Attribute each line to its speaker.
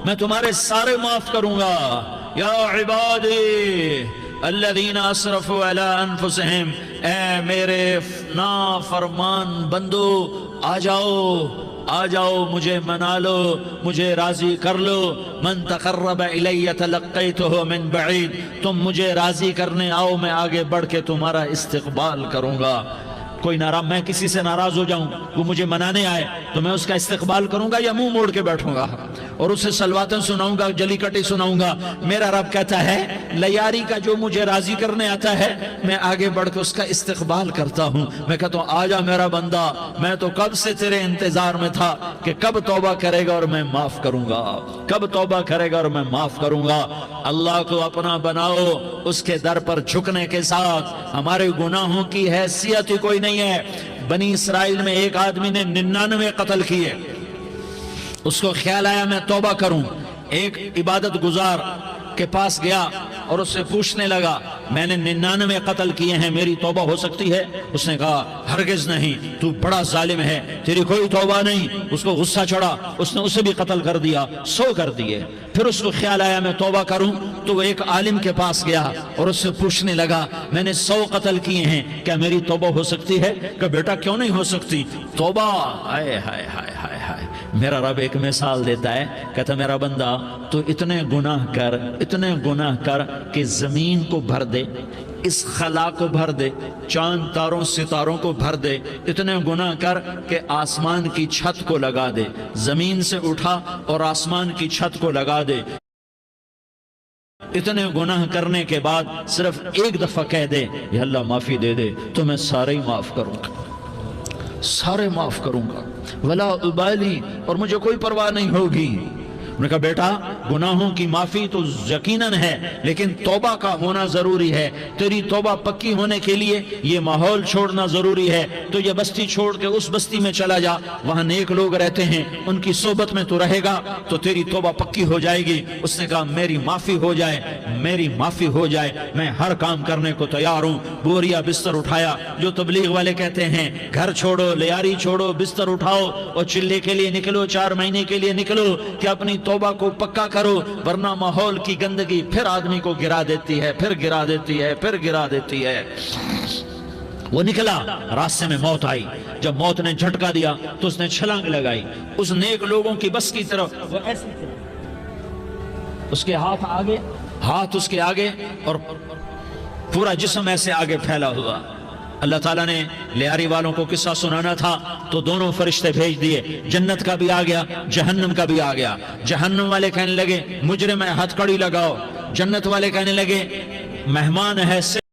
Speaker 1: میں تمہارے سارے معاف کروں گا۔ یا عبادی الذین اسرفوا علی انفسہم، اے میرے نافرمان بندو، آ جاؤ مجھے منا لو، مجھے راضی کر لو۔ من تقرب الی تلقیتہ من بعید، تم مجھے راضی کرنے آؤ، میں آگے بڑھ کے تمہارا استقبال کروں گا۔ کوئی ناراض، میں کسی سے ناراض ہو جاؤں، وہ مجھے منانے آئے تو میں اس کا استقبال کروں گا یا منہ موڑ کے بیٹھوں گا اور اسے سلواتیں سناؤں گا، جلی کٹی سناؤں گا؟ میرا رب کہتا ہے لیاری کا جو مجھے راضی کرنے آتا ہے میں آگے بڑھ کے اس کا استقبال کرتا ہوں۔ میں کہتا ہوں آ جا میرا بندہ، میں تو کب سے تیرے انتظار میں تھا کہ کب توبہ کرے گا اور میں معاف کروں گا، کب توبہ کرے گا اور میں معاف کروں گا۔ اللہ کو اپنا بناؤ، اس کے در پر جھکنے کے ساتھ ہمارے گناہوں کی حیثیت ہی کوئی نہیں ہے۔ بنی اسرائیل میں ایک آدمی نے 99 قتل کیے، اس کو خیال آیا میں توبہ کروں، ایک عبادت گزار کے پاس گیا اور اس سے پوچھنے لگا میں نے 99 قتل کیے ہیں، میری توبہ ہو سکتی ہے؟ اس نے کہا ہرگز نہیں، تو بڑا ظالم ہے، تیری کوئی توبہ نہیں۔ اس کو غصہ چڑھا، اس نے اسے بھی قتل کر دیا، 100 کر دیے۔ پھر اس کو خیال آیا میں توبہ کروں، تو وہ ایک عالم کے پاس گیا اور اس سے پوچھنے لگا میں نے 100 قتل کیے ہیں، کیا میری توبہ ہو سکتی ہے؟ کہ بیٹا کیوں نہیں ہو سکتی توبہ؟ ہائے ہائے ہائے ہائے ہائے، میرا رب ایک مثال دیتا ہے، کہتا میرا بندہ تو اتنے گناہ کر کہ زمین کو بھر دے، اس خلا کو بھر دے، چاند تاروں ستاروں کو بھر دے، اتنے گناہ کر کہ آسمان کی چھت کو لگا دے، زمین سے اٹھا اور آسمان کی چھت کو لگا دے۔ اتنے گناہ کرنے کے بعد صرف ایک دفعہ کہہ دے یا اللہ معافی دے دے تو میں سارے ہی معاف کروں گا، سارے معاف کروں گا، ولا ابالی، اور مجھے کوئی پرواہ نہیں ہوگی۔ انہوں نے کہا بیٹا گناہوں کی معافی تو یقیناً ہے لیکن توبہ کا ہونا ضروری ہے، تیری توبہ پکی ہونے کے لیے یہ ماحول چھوڑنا ضروری ہے، تو یہ بستی چھوڑ کے اس بستی میں چلا جا، وہاں نیک لوگ رہتے ہیں، ان کی صحبت میں تو رہے گا تو تیری توبہ پکی ہو جائے گی۔ اس نے کہا میری معافی ہو جائے، میری معافی ہو جائے، میں ہر کام کرنے کو تیار ہوں۔ بوریا بستر اٹھایا، جو تبلیغ والے کہتے ہیں گھر چھوڑو، لیاری چھوڑو، بستر اٹھاؤ اور چلے کے لیے نکلو، 4 مہینے کے لیے نکلو کہ اپنی توبہ کو پکا کرو، ورنہ ماحول کی گندگی پھر آدمی کو گرا دیتی ہے، پھر گرا دیتی ہے، پھر گرا دیتی ہے۔ وہ نکلا، راستے میں موت آئی، جب موت نے جھٹکا دیا تو اس نے چھلانگ لگائی اس نیک لوگوں کی بس کی طرف، وہ ایسے اس کے ہاتھ اس کے آگے اور پورا جسم ایسے آگے پھیلا ہوا۔ اللہ تعالیٰ نے لیاری والوں کو قصہ سنانا تھا تو دونوں فرشتے بھیج دیے، جنت کا بھی آ گیا، جہنم کا بھی آ گیا۔ جہنم والے کہنے لگے مجرم ہے ہتھ کڑی لگاؤ، جنت والے کہنے لگے مہمان ہے